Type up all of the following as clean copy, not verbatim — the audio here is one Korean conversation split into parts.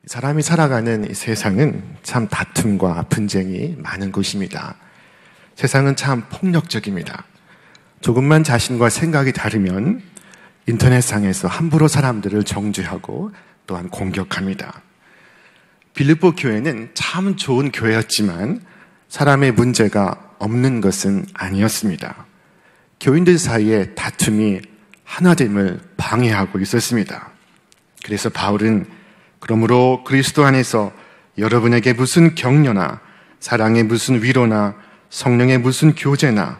사람이 살아가는 이 세상은 참 다툼과 분쟁이 많은 곳입니다. 세상은 참 폭력적입니다. 조금만 자신과 생각이 다르면 인터넷상에서 함부로 사람들을 정죄하고 또한 공격합니다. 빌립보 교회는 참 좋은 교회였지만 사람의 문제가 없는 것은 아니었습니다. 교인들 사이에 다툼이 하나됨을 방해하고 있었습니다. 그래서 바울은 그러므로 그리스도 안에서 여러분에게 무슨 격려나 사랑의 무슨 위로나 성령의 무슨 교제나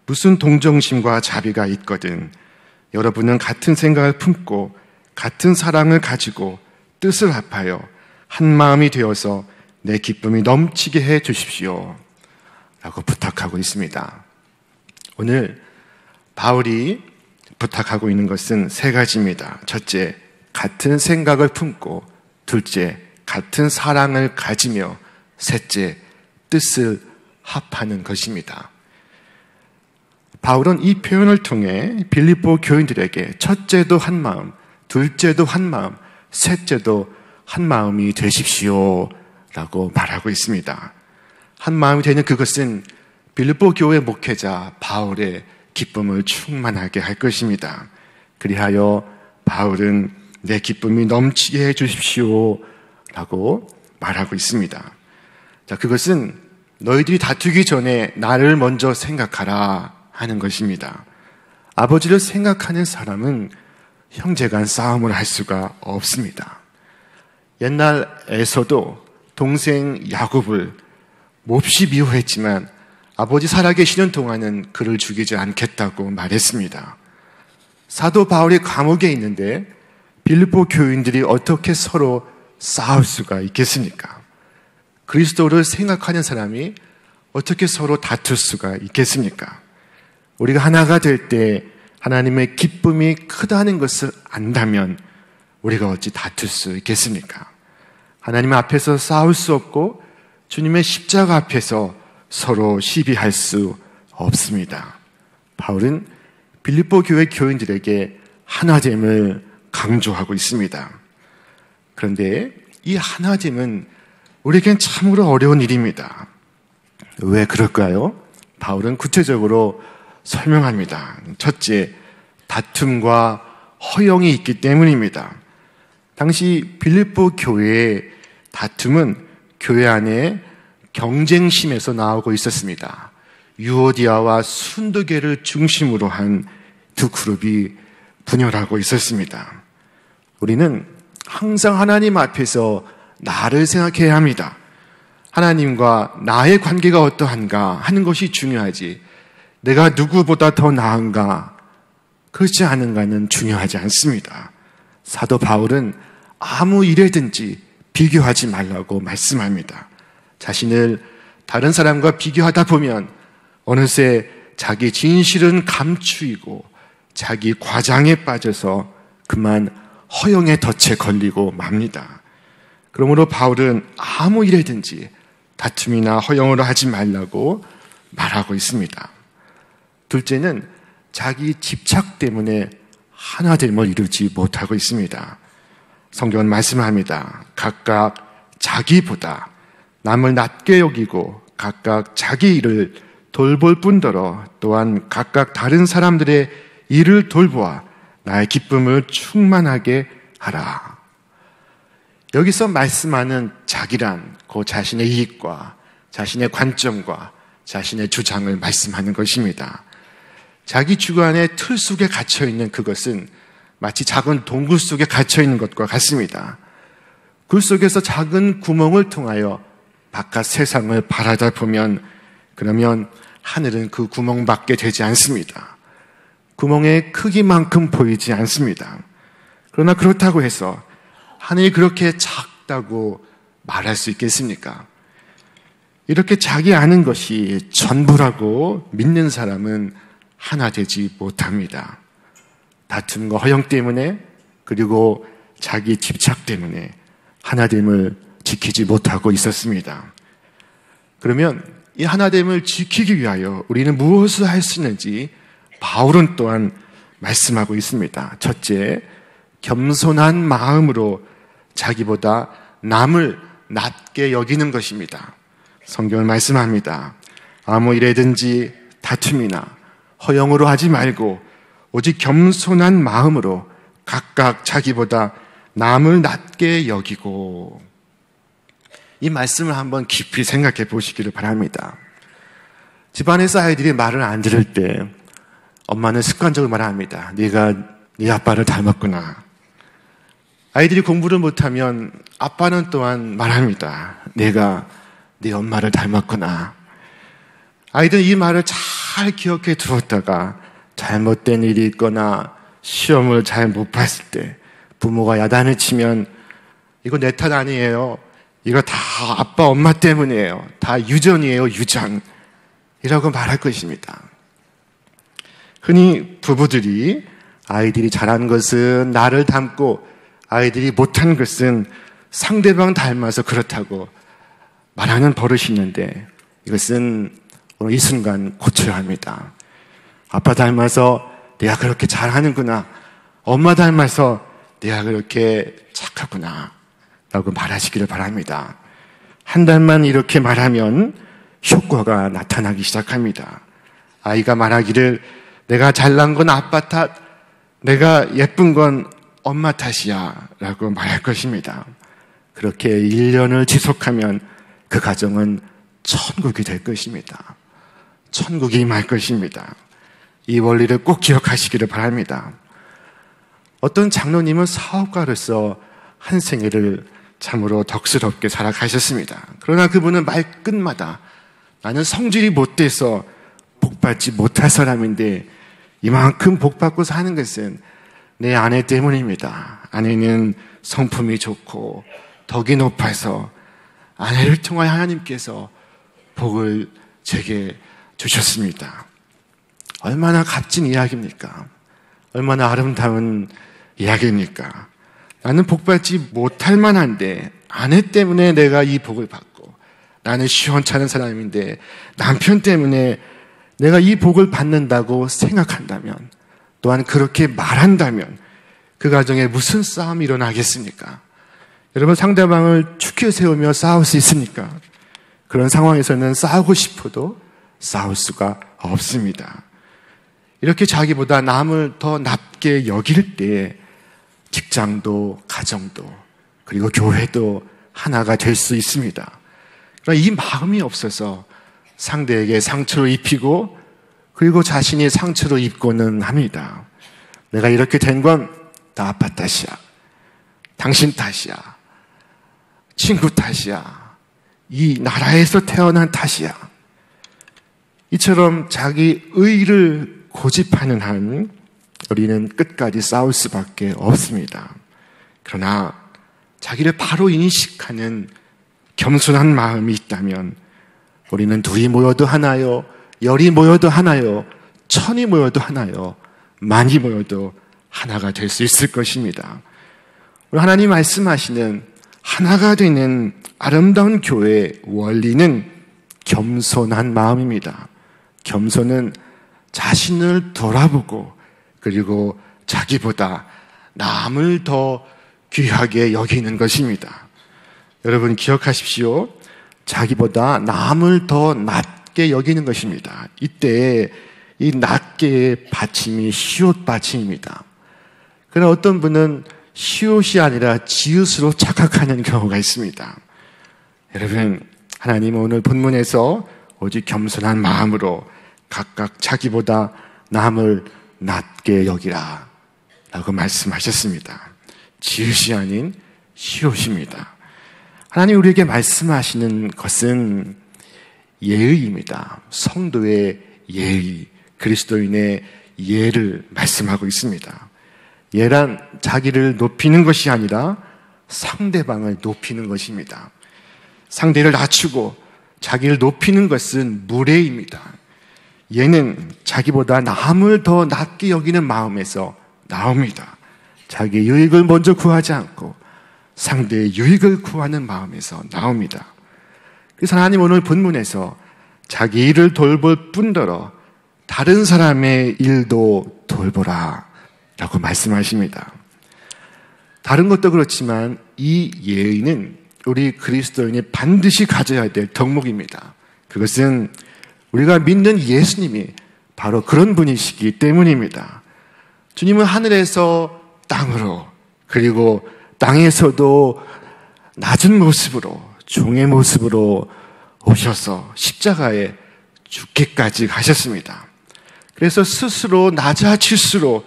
무슨 동정심과 자비가 있거든 여러분은 같은 생각을 품고 같은 사랑을 가지고 뜻을 합하여 한 마음이 되어서 내 기쁨이 넘치게 해 주십시오 라고 부탁하고 있습니다. 오늘 바울이 부탁하고 있는 것은 세 가지입니다. 첫째, 같은 생각을 품고, 둘째, 같은 사랑을 가지며, 셋째, 뜻을 합하는 것입니다. 바울은 이 표현을 통해 빌립보 교인들에게 첫째도 한 마음, 둘째도 한 마음, 셋째도 한 마음이 되십시오 라고 말하고 있습니다. 한 마음이 되는 그것은 빌립보 교회 목회자 바울의 기쁨을 충만하게 할 것입니다. 그리하여 바울은 내 기쁨이 넘치게 해 주십시오 라고 말하고 있습니다. 자, 그것은 너희들이 다투기 전에 나를 먼저 생각하라 하는 것입니다. 아버지를 생각하는 사람은 형제간 싸움을 할 수가 없습니다. 옛날 에서도 동생 야곱을 몹시 미워했지만 아버지 살아계시는 동안은 그를 죽이지 않겠다고 말했습니다. 사도 바울이 감옥에 있는데 빌립보 교인들이 어떻게 서로 싸울 수가 있겠습니까? 그리스도를 생각하는 사람이 어떻게 서로 다툴 수가 있겠습니까? 우리가 하나가 될 때 하나님의 기쁨이 크다는 것을 안다면 우리가 어찌 다툴 수 있겠습니까? 하나님 앞에서 싸울 수 없고 주님의 십자가 앞에서 서로 시비할 수 없습니다. 바울은 빌립보 교회 교인들에게 하나됨을 강조하고 있습니다. 그런데 이 하나됨은 우리에겐 참으로 어려운 일입니다. 왜 그럴까요? 바울은 구체적으로 설명합니다. 첫째, 다툼과 허영이 있기 때문입니다. 당시 빌립보 교회의 다툼은 교회 안에 경쟁심에서 나오고 있었습니다. 유오디아와 순두계를 중심으로 한 두 그룹이 분열하고 있었습니다. 우리는 항상 하나님 앞에서 나를 생각해야 합니다. 하나님과 나의 관계가 어떠한가 하는 것이 중요하지 내가 누구보다 더 나은가 그렇지 않은가는 중요하지 않습니다. 사도 바울은 아무 일에든지 비교하지 말라고 말씀합니다. 자신을 다른 사람과 비교하다 보면 어느새 자기 진실은 감추이고 자기 과장에 빠져서 그만 허영의 덫에 걸리고 맙니다. 그러므로 바울은 아무 일에든지 다툼이나 허영으로 하지 말라고 말하고 있습니다. 둘째는 자기 집착 때문에 하나됨을 이루지 못하고 있습니다. 성경은 말씀합니다. 각각 자기보다 남을 낮게 여기고 각각 자기 일을 돌볼 뿐더러 또한 각각 다른 사람들의 일을 돌보아 나의 기쁨을 충만하게 하라. 여기서 말씀하는 자기란 그 자신의 이익과 자신의 관점과 자신의 주장을 말씀하는 것입니다. 자기 주관의 틀 속에 갇혀있는 그것은 마치 작은 동굴 속에 갇혀있는 것과 같습니다. 굴 속에서 작은 구멍을 통하여 바깥 세상을 바라다 보면 그러면 하늘은 그 구멍밖에 되지 않습니다. 구멍의 크기만큼 보이지 않습니다. 그러나 그렇다고 해서 하늘이 그렇게 작다고 말할 수 있겠습니까? 이렇게 자기 아는 것이 전부라고 믿는 사람은 하나 되지 못합니다. 다툼과 허영 때문에 그리고 자기 집착 때문에 하나됨을 지키지 못하고 있었습니다. 그러면 이 하나됨을 지키기 위하여 우리는 무엇을 할 수 있는지 바울은 또한 말씀하고 있습니다. 첫째, 겸손한 마음으로 자기보다 남을 낮게 여기는 것입니다. 성경은 말씀합니다. 아무 일에든지 다툼이나 허영으로 하지 말고 오직 겸손한 마음으로 각각 자기보다 남을 낮게 여기고. 이 말씀을 한번 깊이 생각해 보시기를 바랍니다. 집안에서 아이들이 말을 안 들을 때 엄마는 습관적으로 말합니다. 네가 네 아빠를 닮았구나. 아이들이 공부를 못하면 아빠는 또한 말합니다. 내가 네 엄마를 닮았구나. 아이들은 이 말을 잘 기억해 두었다가 잘못된 일이 있거나 시험을 잘 못 봤을 때 부모가 야단을 치면 이거 내 탓 아니에요. 이거 다 아빠 엄마 때문이에요. 다 유전이에요. 유전. 이라고 말할 것입니다. 흔히 부부들이 아이들이 잘한 것은 나를 닮고 아이들이 못한 것은 상대방 닮아서 그렇다고 말하는 버릇이 있는데 이것은 오늘 이 순간 고쳐야 합니다. 아빠 닮아서 내가 그렇게 잘하는구나. 엄마 닮아서 내가 그렇게 착하구나. 라고 말하시기를 바랍니다. 한 달만 이렇게 말하면 효과가 나타나기 시작합니다. 아이가 말하기를 내가 잘난 건 아빠 탓, 내가 예쁜 건 엄마 탓이야 라고 말할 것입니다. 그렇게 1년을 지속하면 그 가정은 천국이 될 것입니다. 천국이 임할 것입니다. 이 원리를 꼭 기억하시기를 바랍니다. 어떤 장로님은 사업가로서 한 생애를 참으로 덕스럽게 살아가셨습니다. 그러나 그분은 말끝마다 나는 성질이 못돼서 복받지 못할 사람인데 이만큼 복받고 사는 것은 내 아내 때문입니다. 아내는 성품이 좋고 덕이 높아서 아내를 통하여 하나님께서 복을 제게 주셨습니다. 얼마나 값진 이야기입니까? 얼마나 아름다운 이야기입니까? 나는 복받지 못할 만한데 아내 때문에 내가 이 복을 받고 나는 시원찮은 사람인데 남편 때문에 내가 이 복을 받는다고 생각한다면 또한 그렇게 말한다면 그 가정에 무슨 싸움이 일어나겠습니까? 여러분 상대방을 축혀 세우며 싸울 수 있습니까? 그런 상황에서는 싸우고 싶어도 싸울 수가 없습니다. 이렇게 자기보다 남을 더 낮게 여길 때 직장도 가정도 그리고 교회도 하나가 될 수 있습니다. 그러나 이 마음이 없어서 상대에게 상처를 입히고 그리고 자신이 상처를 입고는 합니다. 내가 이렇게 된 건 다 아빠 탓이야. 당신 탓이야. 친구 탓이야. 이 나라에서 태어난 탓이야. 이처럼 자기 의의를 고집하는 한 우리는 끝까지 싸울 수밖에 없습니다. 그러나 자기를 바로 인식하는 겸손한 마음이 있다면 우리는 둘이 모여도 하나요, 열이 모여도 하나요, 천이 모여도 하나요, 만이 모여도 하나가 될 수 있을 것입니다. 우리 하나님 말씀하시는 하나가 되는 아름다운 교회의 원리는 겸손한 마음입니다. 겸손은 자신을 돌아보고 그리고 자기보다 남을 더 귀하게 여기는 것입니다. 여러분 기억하십시오. 자기보다 남을 더 낮게 여기는 것입니다. 이때 이 낮게의 받침이 시옷 받침입니다. 그러나 어떤 분은 시옷이 아니라 지읒으로 착각하는 경우가 있습니다. 여러분 하나님은 오늘 본문에서 오직 겸손한 마음으로 각각 자기보다 남을 낮게 여기라 라고 말씀하셨습니다. 지읒이 아닌 시옷입니다. 하나님 우리에게 말씀하시는 것은 예의입니다. 성도의 예의, 그리스도인의 예를 말씀하고 있습니다. 예란 자기를 높이는 것이 아니라 상대방을 높이는 것입니다. 상대를 낮추고 자기를 높이는 것은 무례입니다. 예는 자기보다 남을 더 낮게 여기는 마음에서 나옵니다. 자기의 유익을 먼저 구하지 않고 상대의 유익을 구하는 마음에서 나옵니다. 그래서 하나님 오늘 본문에서 자기 일을 돌볼 뿐더러 다른 사람의 일도 돌보라 라고 말씀하십니다. 다른 것도 그렇지만 이 예의는 우리 그리스도인이 반드시 가져야 될 덕목입니다. 그것은 우리가 믿는 예수님이 바로 그런 분이시기 때문입니다. 주님은 하늘에서 땅으로, 그리고 땅에서도 낮은 모습으로, 종의 모습으로 오셔서 십자가에 죽기까지 가셨습니다. 그래서 스스로 낮아질수록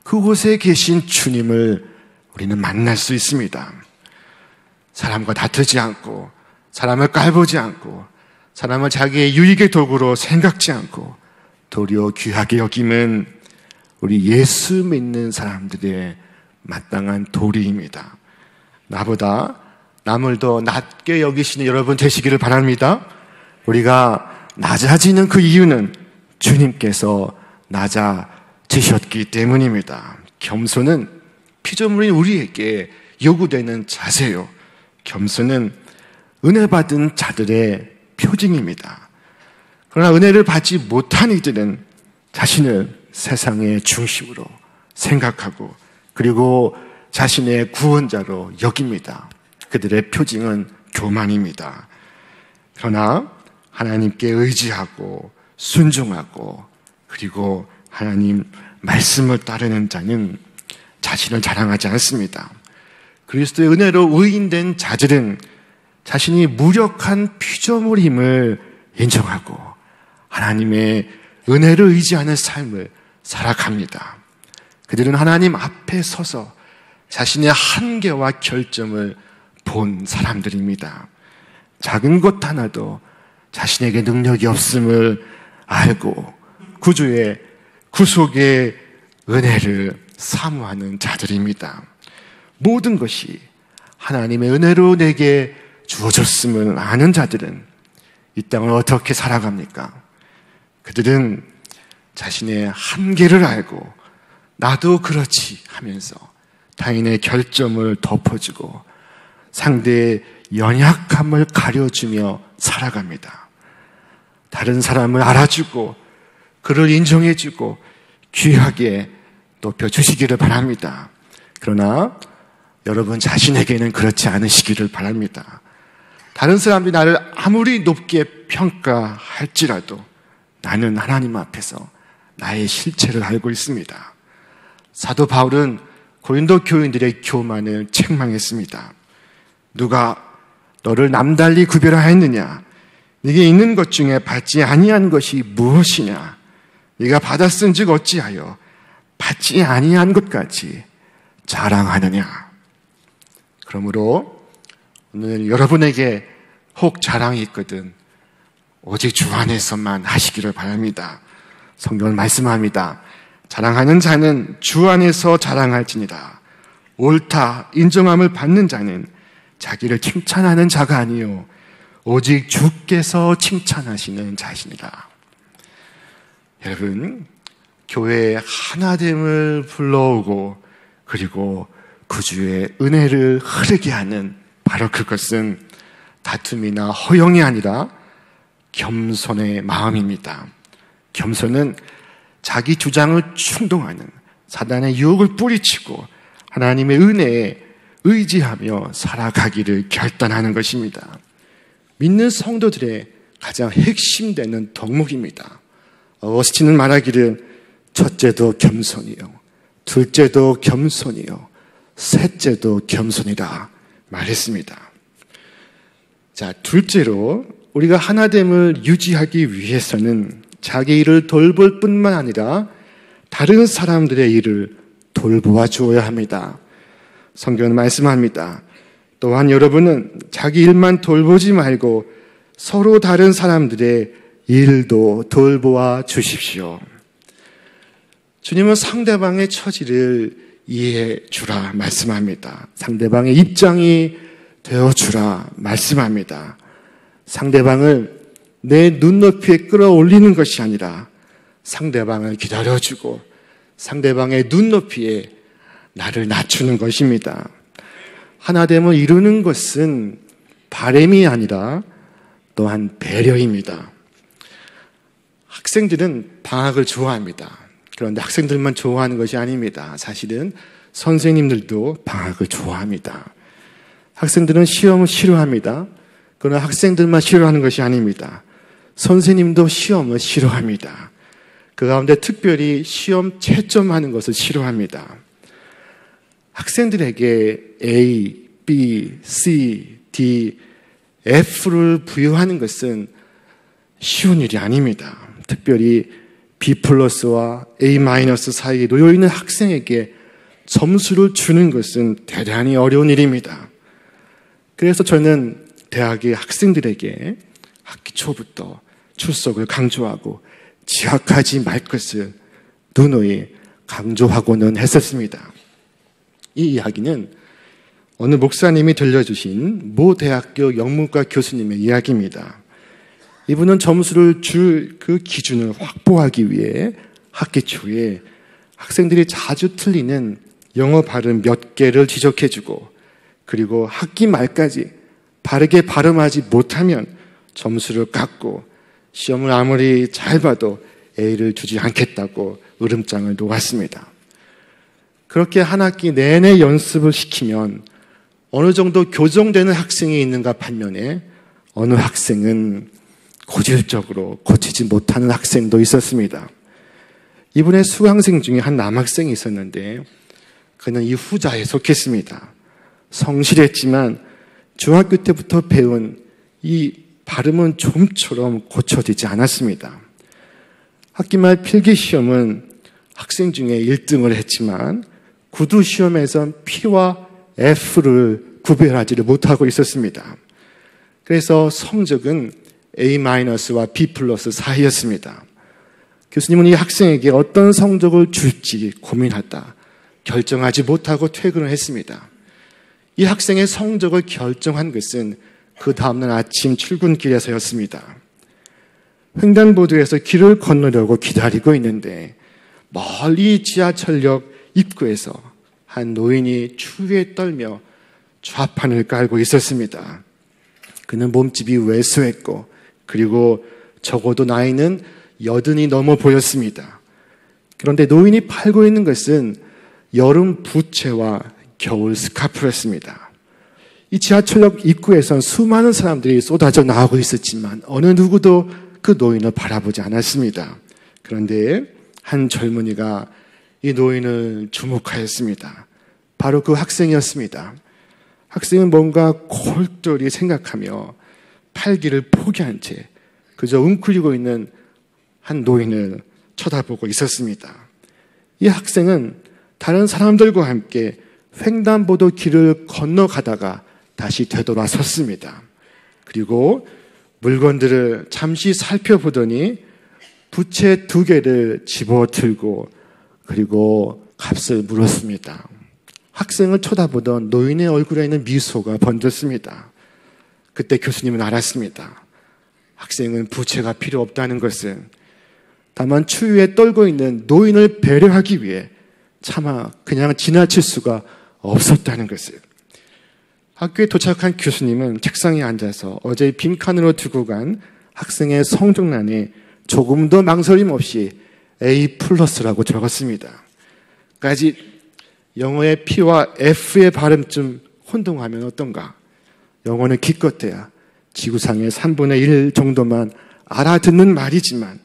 그곳에 계신 주님을 우리는 만날 수 있습니다. 사람과 다투지 않고, 사람을 깔보지 않고, 사람을 자기의 유익의 도구로 생각지 않고, 도리어 귀하게 여김은 우리 예수 믿는 사람들의 마땅한 도리입니다. 나보다 남을 더 낮게 여기시는 여러분 되시기를 바랍니다. 우리가 낮아지는 그 이유는 주님께서 낮아지셨기 때문입니다. 겸손은 피조물인 우리에게 요구되는 자세요. 겸손은 은혜 받은 자들의 표징입니다. 그러나 은혜를 받지 못한 이들은 자신을 세상의 중심으로 생각하고, 그리고 자신의 구원자로 여깁니다. 그들의 표징은 교만입니다. 그러나 하나님께 의지하고 순종하고, 그리고 하나님 말씀을 따르는 자는 자신을 자랑하지 않습니다. 그리스도의 은혜로 의인된 자들은 자신이 무력한 피조물임을 인정하고 하나님의 은혜를 의지하는 삶을 살아갑니다. 그들은 하나님 앞에 서서 자신의 한계와 결점을 본 사람들입니다. 작은 것 하나도 자신에게 능력이 없음을 알고 구주의 구속의 은혜를 사모하는 자들입니다. 모든 것이 하나님의 은혜로 내게 주어졌음을 아는 자들은 이 땅을 어떻게 살아갑니까? 그들은 자신의 한계를 알고 나도 그렇지 하면서 타인의 결점을 덮어주고 상대의 연약함을 가려주며 살아갑니다. 다른 사람을 알아주고 그를 인정해주고 귀하게 높여주시기를 바랍니다. 그러나 여러분 자신에게는 그렇지 않으시기를 바랍니다. 다른 사람들이 나를 아무리 높게 평가할지라도 나는 하나님 앞에서 나의 실체를 알고 있습니다. 사도 바울은 고린도 교인들의 교만을 책망했습니다. 누가 너를 남달리 구별하였느냐? 네게 있는 것 중에 받지 아니한 것이 무엇이냐? 네가 받았은즉 어찌하여 받지 아니한 것까지 자랑하느냐? 그러므로 오늘 여러분에게 혹 자랑이 있거든 오직 주 안에서만 하시기를 바랍니다. 성경은 말씀합니다. 자랑하는 자는 주 안에서 자랑할지니라. 옳다 인정함을 받는 자는 자기를 칭찬하는 자가 아니요 오직 주께서 칭찬하시는 자시니라. 여러분, 교회의 하나됨을 불러오고 그리고 구주의 은혜를 흐르게 하는 바로 그것은 다툼이나 허영이 아니라 겸손의 마음입니다. 겸손은 자기 주장을 충동하는 사단의 유혹을 뿌리치고 하나님의 은혜에 의지하며 살아가기를 결단하는 것입니다. 믿는 성도들의 가장 핵심되는 덕목입니다. 어거스틴은 말하기를 첫째도 겸손이요, 둘째도 겸손이요, 셋째도 겸손이라 말했습니다. 자, 둘째로 우리가 하나됨을 유지하기 위해서는 자기 일을 돌볼 뿐만 아니라 다른 사람들의 일을 돌보아 주어야 합니다. 성경은 말씀합니다. 또한 여러분은 자기 일만 돌보지 말고 서로 다른 사람들의 일도 돌보아 주십시오. 주님은 상대방의 처지를 이해해 주라 말씀합니다. 상대방의 입장이 되어 주라 말씀합니다. 상대방을 내 눈높이에 끌어올리는 것이 아니라 상대방을 기다려주고 상대방의 눈높이에 나를 낮추는 것입니다. 하나됨을 이루는 것은 바램이 아니라 또한 배려입니다. 학생들은 방학을 좋아합니다. 그런데 학생들만 좋아하는 것이 아닙니다. 사실은 선생님들도 방학을 좋아합니다. 학생들은 시험을 싫어합니다. 그러나 학생들만 싫어하는 것이 아닙니다. 선생님도 시험을 싫어합니다. 그 가운데 특별히 시험 채점하는 것을 싫어합니다. 학생들에게 A, B, C, D, F를 부여하는 것은 쉬운 일이 아닙니다. 특별히 B 플러스와 A 마이너스 사이에 놓여있는 학생에게 점수를 주는 것은 대단히 어려운 일입니다. 그래서 저는 대학의 학생들에게 학기 초부터 출석을 강조하고 지각하지 말 것을 누누이 강조하고는 했었습니다. 이 이야기는 어느 목사님이 들려주신 모 대학교 영문과 교수님의 이야기입니다. 이분은 점수를 줄 그 기준을 확보하기 위해 학기 초에 학생들이 자주 틀리는 영어 발음 몇 개를 지적해주고 그리고 학기 말까지 바르게 발음하지 못하면 점수를 깎고 시험을 아무리 잘 봐도 A를 주지 않겠다고 으름장을 놓았습니다. 그렇게 한 학기 내내 연습을 시키면 어느 정도 교정되는 학생이 있는가 반면에 어느 학생은 고질적으로 고치지 못하는 학생도 있었습니다. 이번에 수강생 중에 한 남학생이 있었는데 그는 이 후자에 속했습니다. 성실했지만 중학교 때부터 배운 이 발음은 좀처럼 고쳐지지 않았습니다. 학기 말 필기시험은 학생 중에 1등을 했지만 구두시험에선 P와 F를 구별하지를 못하고 있었습니다. 그래서 성적은 A-와 B 플러스 사이였습니다. 교수님은 이 학생에게 어떤 성적을 줄지 고민하다 결정하지 못하고 퇴근을 했습니다. 이 학생의 성적을 결정한 것은 그 다음날 아침 출근길에서였습니다. 횡단보도에서 길을 건너려고 기다리고 있는데 멀리 지하철역 입구에서 한 노인이 추위에 떨며 좌판을 깔고 있었습니다. 그는 몸집이 왜소했고 그리고 적어도 나이는 80이 넘어 보였습니다. 그런데 노인이 팔고 있는 것은 여름 부채와 겨울 스카프였습니다. 이 지하철역 입구에선 수많은 사람들이 쏟아져 나오고 있었지만 어느 누구도 그 노인을 바라보지 않았습니다. 그런데 한 젊은이가 이 노인을 주목하였습니다. 바로 그 학생이었습니다. 학생은 뭔가 골똘히 생각하며 팔기를 포기한 채 그저 웅크리고 있는 한 노인을 쳐다보고 있었습니다. 이 학생은 다른 사람들과 함께 횡단보도 길을 건너가다가 다시 되돌아섰습니다. 그리고 물건들을 잠시 살펴보더니 부채 2개를 집어들고 그리고 값을 물었습니다. 학생을 쳐다보던 노인의 얼굴에는 미소가 번졌습니다. 그때 교수님은 알았습니다. 학생은 부채가 필요 없다는 것은 다만 추위에 떨고 있는 노인을 배려하기 위해 차마 그냥 지나칠 수가 없었다는 것을. 학교에 도착한 교수님은 책상에 앉아서 어제 빈칸으로 두고 간 학생의 성적란에 조금 더 망설임 없이 A 플러스라고 적었습니다. 까지 영어의 P와 F의 발음 좀 혼동하면 어떤가? 영어는 기껏해야 지구상의 3분의 1 정도만 알아듣는 말이지만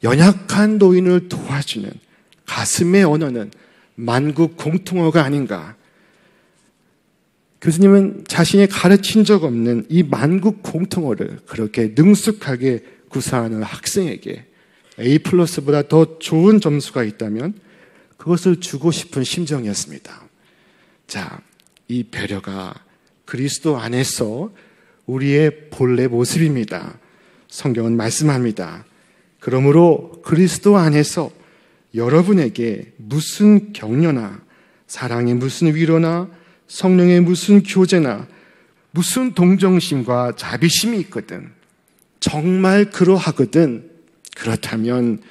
연약한 노인을 도와주는 가슴의 언어는 만국 공통어가 아닌가. 교수님은 자신이 가르친 적 없는 이 만국 공통어를 그렇게 능숙하게 구사하는 학생에게 A 플러스보다 더 좋은 점수가 있다면 그것을 주고 싶은 심정이었습니다. 자, 이 배려가 그리스도 안에서 우리의 본래 모습입니다. 성경은 말씀합니다. 그러므로 그리스도 안에서 여러분에게 무슨 격려나 사랑의 무슨 위로나 성령의 무슨 교제나 무슨 동정심과 자비심이 있거든 정말 그러하거든 그렇다면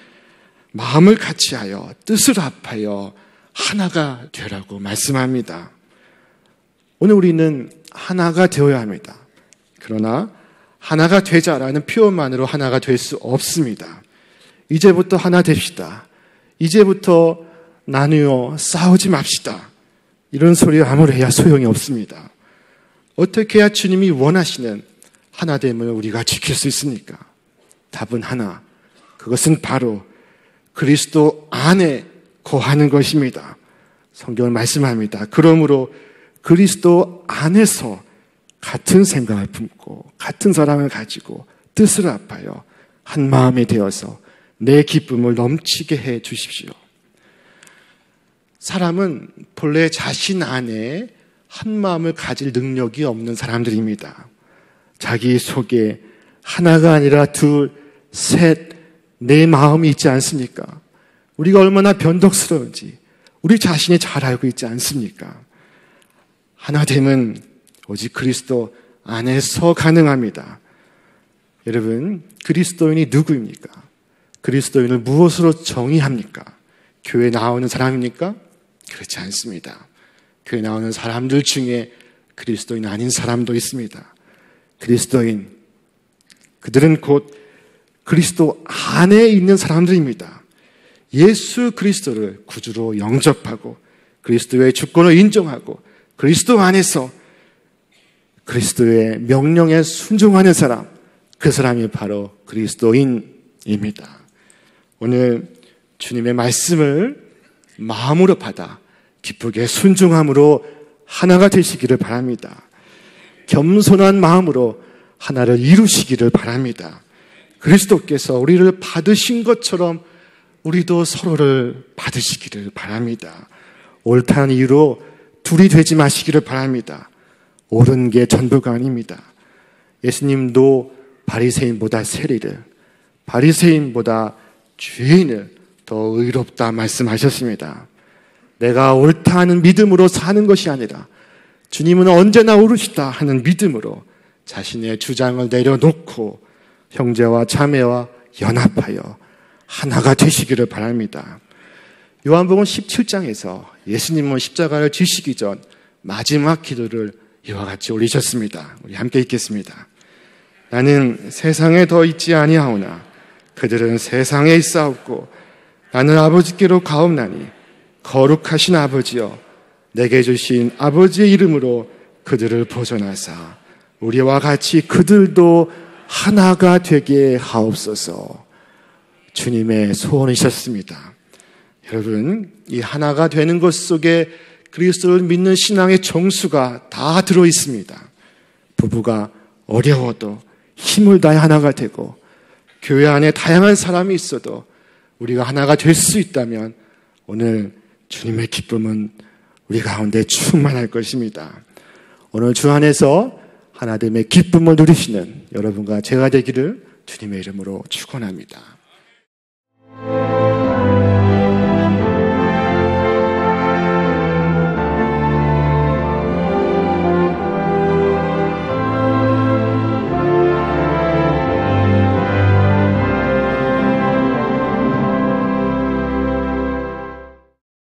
마음을 같이하여 뜻을 합하여 하나가 되라고 말씀합니다. 오늘 우리는 하나가 되어야 합니다. 그러나 하나가 되자라는 표현만으로 하나가 될 수 없습니다. 이제부터 하나 됩시다. 이제부터 나누어 싸우지 맙시다. 이런 소리 아무리 해야 소용이 없습니다. 어떻게 해야 주님이 원하시는 하나됨을 우리가 지킬 수 있습니까? 답은 하나. 그것은 바로 그리스도 안에 거하는 것입니다. 성경은 말씀합니다. 그러므로 그리스도 안에서 같은 생각을 품고 같은 사랑을 가지고 뜻을 합하여 한 마음이 되어서 내 기쁨을 넘치게 해 주십시오. 사람은 본래 자신 안에 한 마음을 가질 능력이 없는 사람들입니다. 자기 속에 하나가 아니라 둘, 셋, 네 마음이 있지 않습니까? 우리가 얼마나 변덕스러운지 우리 자신이 잘 알고 있지 않습니까? 하나됨은 오직 그리스도 안에서 가능합니다. 여러분, 그리스도인이 누구입니까? 그리스도인을 무엇으로 정의합니까? 교회 나오는 사람입니까? 그렇지 않습니다. 교회 나오는 사람들 중에 그리스도인 아닌 사람도 있습니다. 그리스도인, 그들은 곧 그리스도 안에 있는 사람들입니다. 예수 그리스도를 구주로 영접하고 그리스도의 주권을 인정하고 그리스도 안에서 그리스도의 명령에 순종하는 사람, 그 사람이 바로 그리스도인입니다. 오늘 주님의 말씀을 마음으로 받아 기쁘게 순종함으로 하나가 되시기를 바랍니다. 겸손한 마음으로 하나를 이루시기를 바랍니다. 그리스도께서 우리를 받으신 것처럼 우리도 서로를 받으시기를 바랍니다. 옳다는 이유로 둘이 되지 마시기를 바랍니다. 옳은 게 전부가 아닙니다. 예수님도 바리새인보다 세리를, 바리새인보다 죄인을 더 의롭다 말씀하셨습니다. 내가 옳다 하는 믿음으로 사는 것이 아니라 주님은 언제나 옳으시다 하는 믿음으로 자신의 주장을 내려놓고 형제와 자매와 연합하여 하나가 되시기를 바랍니다. 요한복음 17장에서 예수님은 십자가를 지시기 전 마지막 기도를 이와 같이 올리셨습니다. 우리 함께 읽겠습니다. 나는 세상에 더 있지 아니하오나 그들은 세상에 있사옵고 나는 아버지께로 가옵나니 거룩하신 아버지여 내게 주신 아버지의 이름으로 그들을 보존하사 우리와 같이 그들도 하나가 되게 하옵소서. 주님의 소원이셨습니다. 여러분, 이 하나가 되는 것 속에 그리스도를 믿는 신앙의 정수가 다 들어있습니다. 부부가 어려워도 힘을 다해 하나가 되고 교회 안에 다양한 사람이 있어도 우리가 하나가 될 수 있다면 오늘 주님의 기쁨은 우리 가운데 충만할 것입니다. 오늘 주 안에서 하나됨의 기쁨을 누리시는 여러분과 제가 되기를 주님의 이름으로 축원합니다.